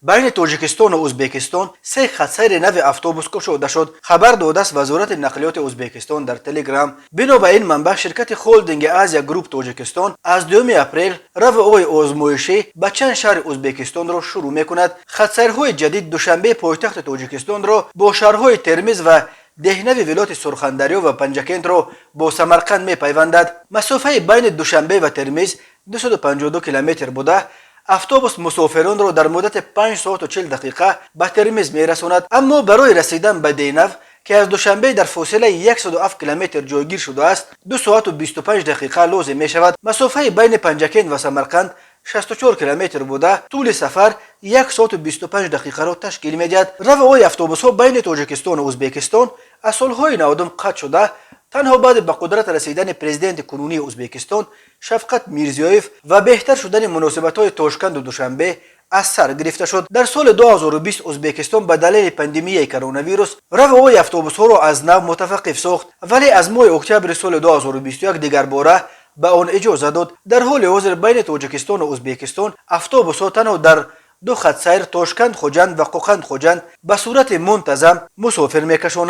بین تاجیکستان و ازبکستان 3 خطسیر نو اتوبوس کشوده شد. خبر داده است وزارت نقلیات ازبکستان در تلگرام. بنا به این منبع شرکت هولدینگ آسیا گروپ تاجیکستان از 2 اپریل روی آزمایشی به چند شهر ازبکستان را شروع میکند. خطسیرهای جدید دوشنبه پایتخت تاجیکستان را با شهرهای ترمیز و دهنوی ولایت سرخندریا و پنجکند را با سمرقند میپیوندد. مسافه بین دوشنبه و ترمیز 252 کیلومتر بوده. اتوبوس مسافران را در مدت 5 ساعت و 40 دقیقه به ترمیز میرساند. اما برای رسیدن به دینو که از دوشنبه در فاصله 107 کیلومتر جایگیر شده است 2 ساعت و 25 دقیقه لازم می شود. مسافه بین پنجکند و سمرقند 64 کیلومتر بوده. طول سفر 1 ساعت و 25 دقیقه را تشکیل میدهد. روی اتوبوس ها بین تاجیکستان و ازبکستان از سالهای 90 قطع شده. تنها بعد به قدرت رسیدن پرزیدنت کنونی ازبکستان شفقت میرزیویف و بهتر شدن مناسبت‌های تاشکند و دوشنبه از سر گرفته شد. در سال 2020 ازبکستان به دلیل پاندمی کرونا ویروس روی اتوبوس‌ها را از نو متوقف ساخت، ولی از ماه اکتبر سال 2021 دیگر باره به آن اجازه داد. در حال حاضر بین تاجیکستان و ازبکستان اتوبوس‌ها تنها در 2 خط سیر تاشکند خوجند و قوقند خوجند به صورت منتظم مسافر میکشانند.